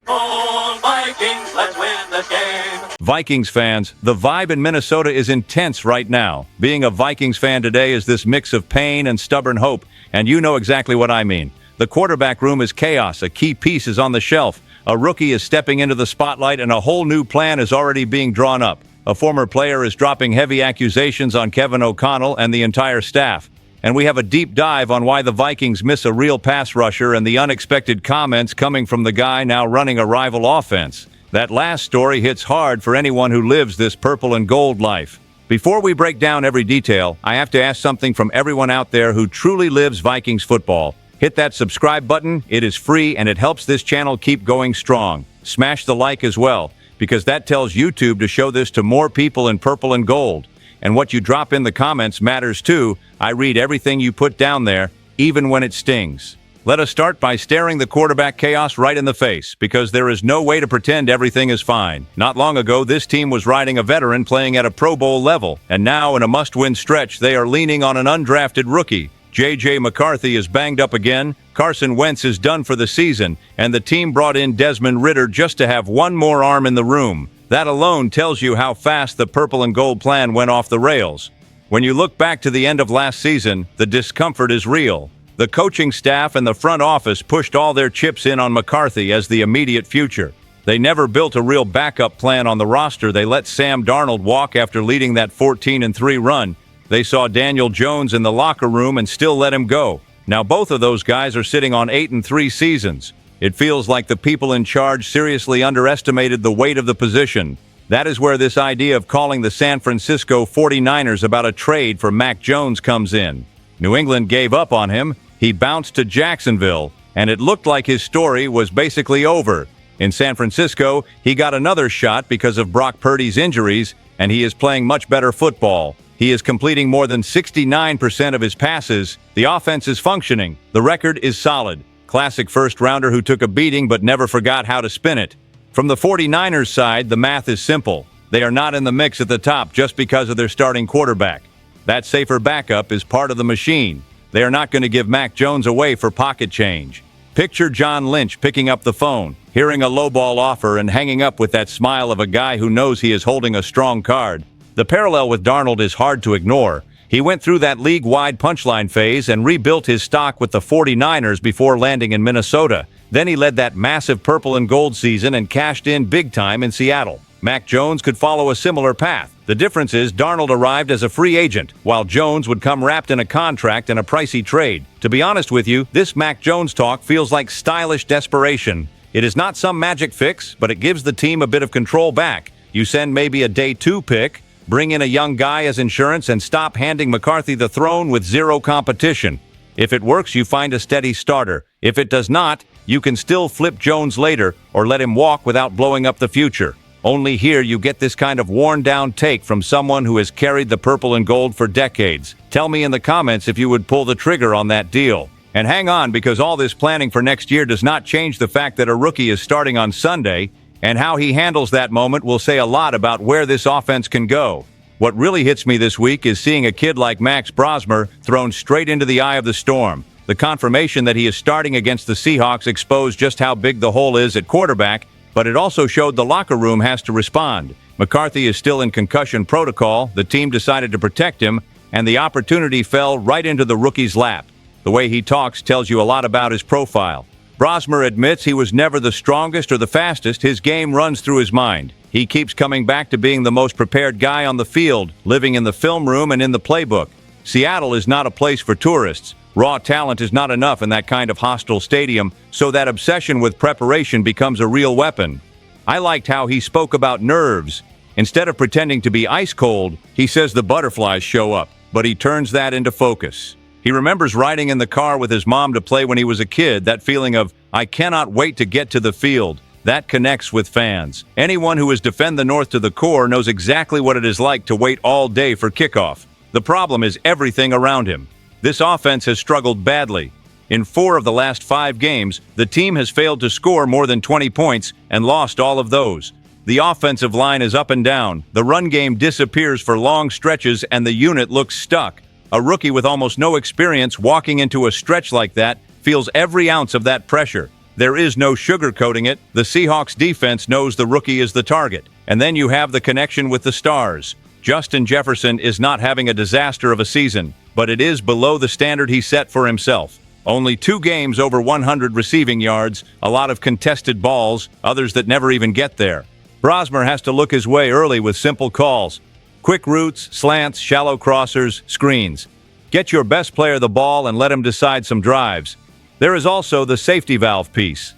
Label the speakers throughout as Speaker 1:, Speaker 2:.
Speaker 1: SKOL Vikings, let's win this game.
Speaker 2: Vikings fans, the vibe in Minnesota is intense right now. Being a Vikings fan today is this mix of pain and stubborn hope, and you know exactly what I mean. The quarterback room is chaos, a key piece is on the shelf, a rookie is stepping into the spotlight, and a whole new plan is already being drawn up. A former player is dropping heavy accusations on Kevin O'Connell and the entire staff. And we have a deep dive on why the Vikings miss a real pass rusher and the unexpected comments coming from the guy now running a rival offense. That last story hits hard for anyone who lives this purple and gold life. Before we break down every detail, I have to ask something from everyone out there who truly lives Vikings football. Hit that subscribe button, it is free and it helps this channel keep going strong. Smash the like as well, because that tells YouTube to show this to more people in purple and gold. And what you drop in the comments matters too. I read everything you put down there, even when it stings. Let us start by staring the quarterback chaos right in the face, because there is no way to pretend everything is fine. Not long ago, this team was riding a veteran playing at a Pro Bowl level, and now in a must-win stretch, they are leaning on an undrafted rookie. J.J. McCarthy is banged up again, Carson Wentz is done for the season, and the team brought in Desmond Ridder just to have one more arm in the room. That alone tells you how fast the purple and gold plan went off the rails. When you look back to the end of last season, the discomfort is real. The coaching staff and the front office pushed all their chips in on McCarthy as the immediate future. They never built a real backup plan on the roster. They let Sam Darnold walk after leading that 14-3 run. They saw Daniel Jones in the locker room and still let him go. Now both of those guys are sitting on 8-3 seasons. It feels like the people in charge seriously underestimated the weight of the position. That is where this idea of calling the San Francisco 49ers about a trade for Mac Jones comes in. New England gave up on him, he bounced to Jacksonville, and it looked like his story was basically over. In San Francisco, he got another shot because of Brock Purdy's injuries, and he is playing much better football. He is completing more than 69% of his passes. The offense is functioning. The record is solid. Classic first-rounder who took a beating but never forgot how to spin it. From the 49ers side, the math is simple. They are not in the mix at the top just because of their starting quarterback. That safer backup is part of the machine. They are not going to give Mac Jones away for pocket change. Picture John Lynch picking up the phone, hearing a lowball offer and hanging up with that smile of a guy who knows he is holding a strong card. The parallel with Darnold is hard to ignore. He went through that league-wide punchline phase and rebuilt his stock with the 49ers before landing in Minnesota. Then he led that massive purple and gold season and cashed in big time in Seattle. Mac Jones could follow a similar path. The difference is Darnold arrived as a free agent, while Jones would come wrapped in a contract and a pricey trade. To be honest with you, this Mac Jones talk feels like stylish desperation. It is not some magic fix, but it gives the team a bit of control back. You send maybe a day 2 pick, bring in a young guy as insurance, and stop handing McCarthy the throne with zero competition. If it works, you find a steady starter. If it does not, you can still flip Jones later or let him walk without blowing up the future. Only here you get this kind of worn-down take from someone who has carried the purple and gold for decades. Tell me in the comments if you would pull the trigger on that deal. And hang on, because all this planning for next year does not change the fact that a rookie is starting on Sunday, and how he handles that moment will say a lot about where this offense can go. What really hits me this week is seeing a kid like Max Brosmer thrown straight into the eye of the storm. The confirmation that he is starting against the Seahawks exposed just how big the hole is at quarterback, but it also showed the locker room has to respond. McCarthy is still in concussion protocol, the team decided to protect him, and the opportunity fell right into the rookie's lap. The way he talks tells you a lot about his profile. Brosmer admits he was never the strongest or the fastest. His game runs through his mind. He keeps coming back to being the most prepared guy on the field, living in the film room and in the playbook. Seattle is not a place for tourists. Raw talent is not enough in that kind of hostile stadium, so that obsession with preparation becomes a real weapon. I liked how he spoke about nerves. Instead of pretending to be ice cold, he says the butterflies show up, but he turns that into focus. He remembers riding in the car with his mom to play when he was a kid, that feeling of, I cannot wait to get to the field. That connects with fans. Anyone who has defended the North to the core knows exactly what it is like to wait all day for kickoff. The problem is everything around him. This offense has struggled badly. In 4 of the last 5 games, the team has failed to score more than 20 points and lost all of those. The offensive line is up and down. The run game disappears for long stretches and the unit looks stuck. A rookie with almost no experience walking into a stretch like that feels every ounce of that pressure. There is no sugarcoating it. The Seahawks defense knows the rookie is the target. And then you have the connection with the stars. Justin Jefferson is not having a disaster of a season, but it is below the standard he set for himself. Only 2 games over 100 receiving yards, a lot of contested balls, others that never even get there. Brosmer has to look his way early with simple calls. Quick routes, slants, shallow crossers, screens. Get your best player the ball and let him decide some drives. There is also the safety valve piece.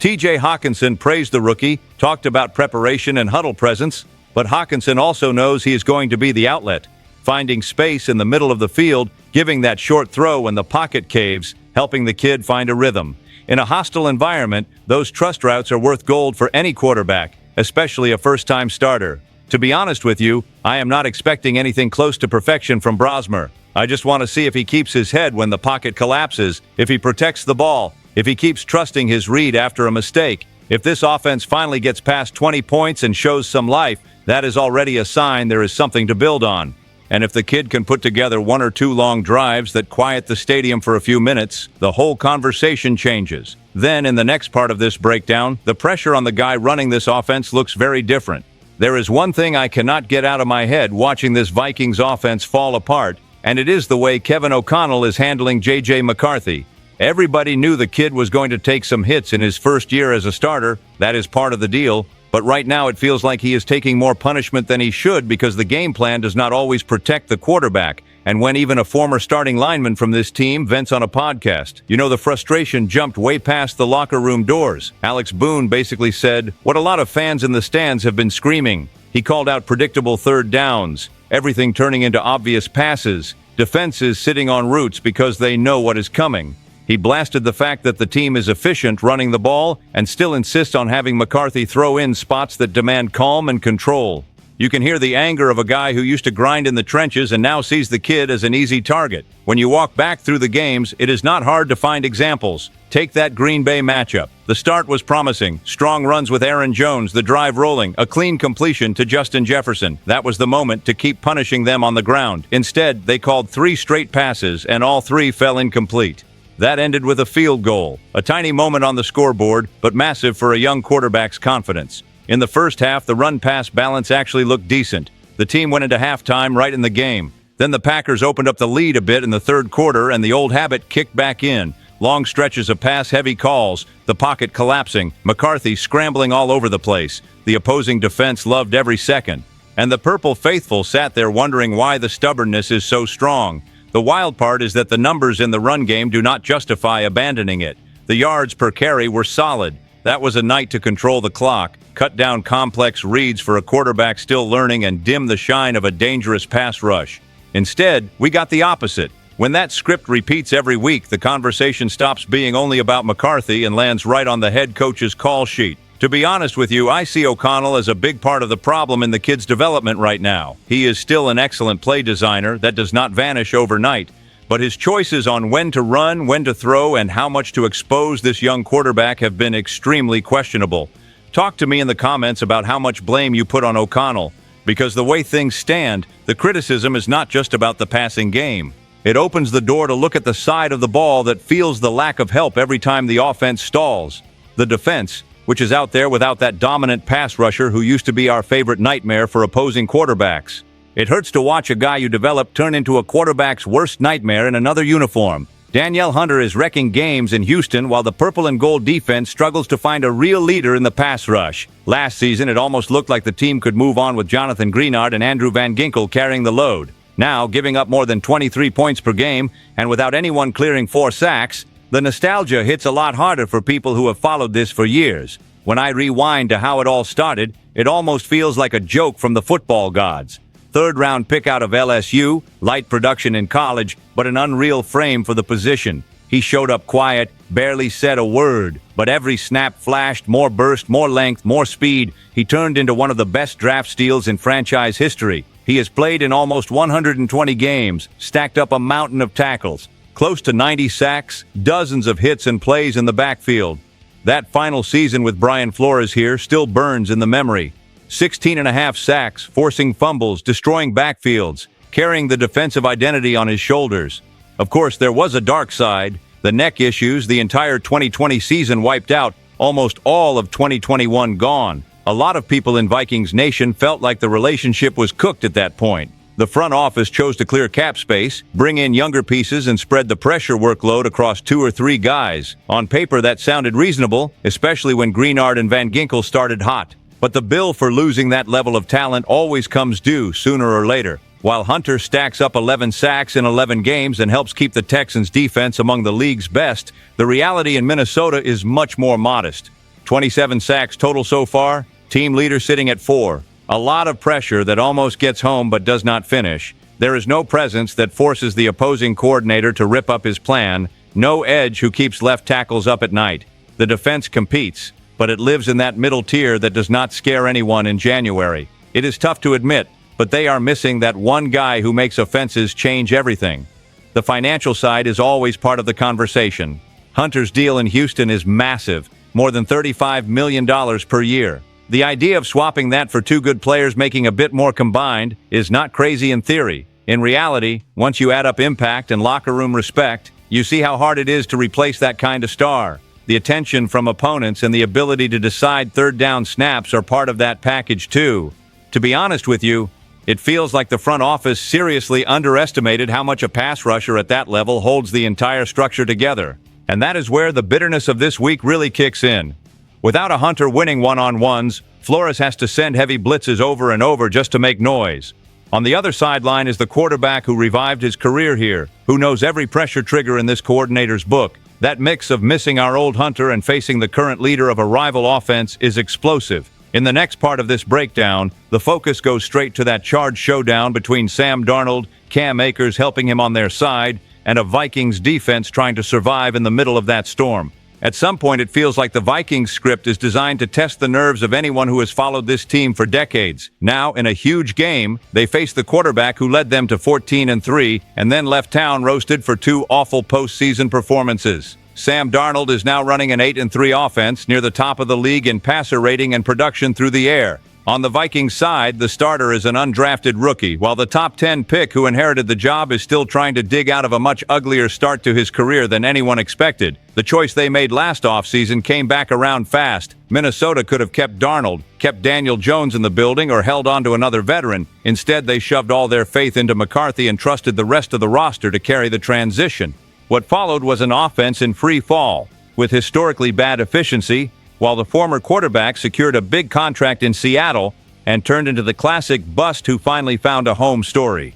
Speaker 2: T.J. Hawkinson praised the rookie, talked about preparation and huddle presence, but Hawkinson also knows he is going to be the outlet, finding space in the middle of the field, giving that short throw when the pocket caves, helping the kid find a rhythm. In a hostile environment, those trust routes are worth gold for any quarterback, especially a first-time starter. To be honest with you, I am not expecting anything close to perfection from Brosmer. I just want to see if he keeps his head when the pocket collapses, if he protects the ball, if he keeps trusting his read after a mistake. If this offense finally gets past 20 points and shows some life, that is already a sign there is something to build on. And if the kid can put together 1 or 2 long drives that quiet the stadium for a few minutes, the whole conversation changes. Then, in the next part of this breakdown, the pressure on the guy running this offense looks very different. There is one thing I cannot get out of my head watching this Vikings offense fall apart, and it is the way Kevin O'Connell is handling J.J. McCarthy. Everybody knew the kid was going to take some hits in his first year as a starter. That is part of the deal. But right now it feels like he is taking more punishment than he should because the game plan does not always protect the quarterback. And when even a former starting lineman from this team vents on a podcast, the frustration jumped way past the locker room doors. Alex Boone basically said what a lot of fans in the stands have been screaming. He called out predictable third downs, everything turning into obvious passes, defenses sitting on routes because they know what is coming. He blasted the fact that the team is efficient running the ball and still insists on having McCarthy throw in spots that demand calm and control. You can hear the anger of a guy who used to grind in the trenches and now sees the kid as an easy target. When you walk back through the games, it is not hard to find examples. Take that Green Bay matchup. The start was promising. Strong runs with Aaron Jones, the drive rolling, a clean completion to Justin Jefferson. That was the moment to keep punishing them on the ground. Instead, they called 3 straight passes and all 3 fell incomplete. That ended with a field goal, a tiny moment on the scoreboard, but massive for a young quarterback's confidence. In the first half, the run-pass balance actually looked decent. The team went into halftime right in the game. Then the Packers opened up the lead a bit in the third quarter, and the old habit kicked back in. Long stretches of pass-heavy calls, the pocket collapsing, McCarthy scrambling all over the place. The opposing defense loved every second. And the Purple Faithful sat there wondering why the stubbornness is so strong. The wild part is that the numbers in the run game do not justify abandoning it. The yards per carry were solid. That was a night to control the clock, cut down complex reads for a quarterback still learning, and dim the shine of a dangerous pass rush. Instead, we got the opposite. When that script repeats every week, the conversation stops being only about McCarthy and lands right on the head coach's call sheet. To be honest with you, I see O'Connell as a big part of the problem in the kid's development right now. He is still an excellent play designer that does not vanish overnight, but his choices on when to run, when to throw, and how much to expose this young quarterback have been extremely questionable. Talk to me in the comments about how much blame you put on O'Connell, because the way things stand, the criticism is not just about the passing game. It opens the door to look at the side of the ball that feels the lack of help every time the offense stalls. The defense, which is out there without that dominant pass rusher who used to be our favorite nightmare for opposing quarterbacks. It hurts to watch a guy you develop turn into a quarterback's worst nightmare in another uniform. Danielle Hunter is wrecking games in Houston while the purple and gold defense struggles to find a real leader in the pass rush. Last season, it almost looked like the team could move on with Jonathan Greenard and Andrew Van Ginkel carrying the load. Now, giving up more than 23 points per game and without anyone clearing 4 sacks, the nostalgia hits a lot harder for people who have followed this for years. When I rewind to how it all started, it almost feels like a joke from the football gods. 3rd-round pick out of LSU, light production in college, but an unreal frame for the position. He showed up quiet, barely said a word, but every snap flashed, more burst, more length, more speed. He turned into one of the best draft steals in franchise history. He has played in almost 120 games, stacked up a mountain of tackles, close to 90 sacks, dozens of hits and plays in the backfield. That final season with Brian Flores here still burns in the memory. 16.5 sacks, forcing fumbles, destroying backfields, carrying the defensive identity on his shoulders. Of course, there was a dark side. The neck issues, the entire 2020 season wiped out, almost all of 2021 gone. A lot of people in Vikings Nation felt like the relationship was cooked at that point. The front office chose to clear cap space, bring in younger pieces, and spread the pressure workload across 2 or 3 guys. On paper, that sounded reasonable, especially when Greenard and Van Ginkel started hot. But the bill for losing that level of talent always comes due sooner or later. While Hunter stacks up 11 sacks in 11 games and helps keep the Texans' defense among the league's best, the reality in Minnesota is much more modest. 27 sacks total so far, team leader sitting at 4. A lot of pressure that almost gets home but does not finish. There is no presence that forces the opposing coordinator to rip up his plan, no edge who keeps left tackles up at night. The defense competes, but it lives in that middle tier that does not scare anyone in January. It is tough to admit, but they are missing that one guy who makes offenses change everything. The financial side is always part of the conversation. Hunter's deal in Houston is massive, more than $35 million per year. The idea of swapping that for 2 good players making a bit more combined is not crazy in theory. In reality, once you add up impact and locker room respect, you see how hard it is to replace that kind of star. The attention from opponents and the ability to decide third down snaps are part of that package too. To be honest with you, it feels like the front office seriously underestimated how much a pass rusher at that level holds the entire structure together. And that is where the bitterness of this week really kicks in. Without a Hunter winning one-on-ones, Flores has to send heavy blitzes over and over just to make noise. On the other sideline is the quarterback who revived his career here, who knows every pressure trigger in this coordinator's book. That mix of missing our old Hunter and facing the current leader of a rival offense is explosive. In the next part of this breakdown, the focus goes straight to that charge showdown between Sam Darnold, Cam Akers helping him on their side, and a Vikings defense trying to survive in the middle of that storm. At some point, it feels like the Vikings script is designed to test the nerves of anyone who has followed this team for decades. Now, in a huge game, they face the quarterback who led them to 14-3 and then left town roasted for 2 awful postseason performances. Sam Darnold is now running an 8-3 offense near the top of the league in passer rating and production through the air. On the Vikings side, the starter is an undrafted rookie, while the top 10 pick who inherited the job is still trying to dig out of a much uglier start to his career than anyone expected. The choice they made last offseason came back around fast. Minnesota could have kept Darnold, kept Daniel Jones in the building, or held on to another veteran. Instead, they shoved all their faith into McCarthy and trusted the rest of the roster to carry the transition. What followed was an offense in free fall, with historically bad efficiency, while the former quarterback secured a big contract in Seattle and turned into the classic bust who finally found a home story.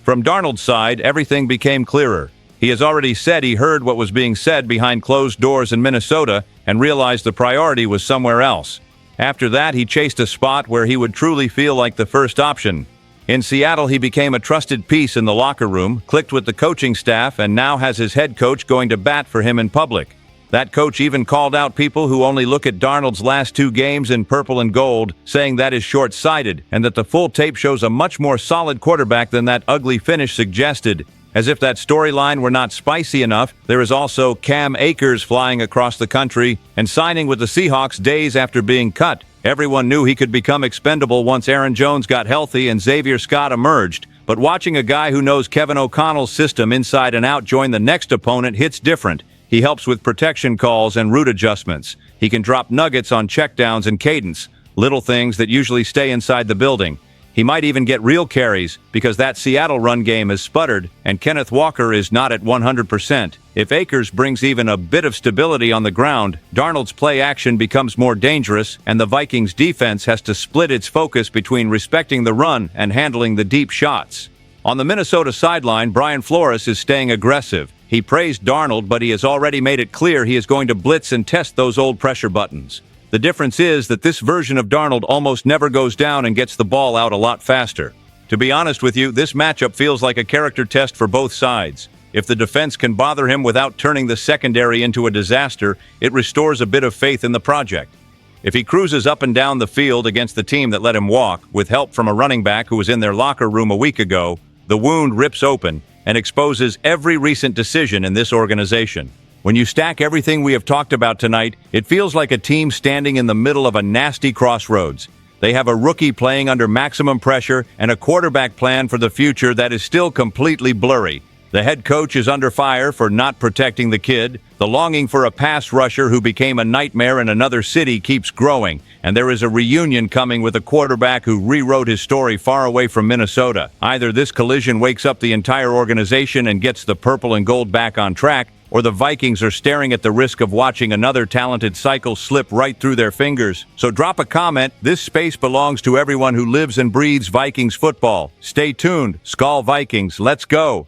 Speaker 2: From Darnold's side, everything became clearer. He has already said he heard what was being said behind closed doors in Minnesota and realized the priority was somewhere else. After that, he chased a spot where he would truly feel like the first option. In Seattle, he became a trusted piece in the locker room, clicked with the coaching staff, and now has his head coach going to bat for him in public. That coach even called out people who only look at Darnold's last 2 games in purple and gold, saying that is short-sighted and that the full tape shows a much more solid quarterback than that ugly finish suggested. As if that storyline were not spicy enough, there is also Cam Akers flying across the country and signing with the Seahawks days after being cut. Everyone knew he could become expendable once Aaron Jones got healthy and Xavier Scott emerged, but watching a guy who knows Kevin O'Connell's system inside and out join the next opponent hits different. He helps with protection calls and route adjustments. He can drop nuggets on checkdowns and cadence, little things that usually stay inside the building. He might even get real carries because that Seattle run game has sputtered and Kenneth Walker is not at 100%. If Akers brings even a bit of stability on the ground, Darnold's play action becomes more dangerous and the Vikings defense has to split its focus between respecting the run and handling the deep shots. On the Minnesota sideline, Brian Flores is staying aggressive. He praised Darnold, but he has already made it clear he is going to blitz and test those old pressure buttons. The difference is that this version of Darnold almost never goes down and gets the ball out a lot faster. To be honest with you, this matchup feels like a character test for both sides. If the defense can bother him without turning the secondary into a disaster, it restores a bit of faith in the project. If he cruises up and down the field against the team that let him walk, with help from a running back who was in their locker room a week ago, the wound rips open and exposes every recent decision in this organization. When you stack everything we have talked about tonight, it feels like a team standing in the middle of a nasty crossroads. They have a rookie playing under maximum pressure and a quarterback plan for the future that is still completely blurry. The head coach is under fire for not protecting the kid. The longing for a pass rusher who became a nightmare in another city keeps growing, and there is a reunion coming with a quarterback who rewrote his story far away from Minnesota. Either this collision wakes up the entire organization and gets the purple and gold back on track, or the Vikings are staring at the risk of watching another talented cycle slip right through their fingers. So drop a comment. This space belongs to everyone who lives and breathes Vikings football. Stay tuned. SKOL Vikings, let's go!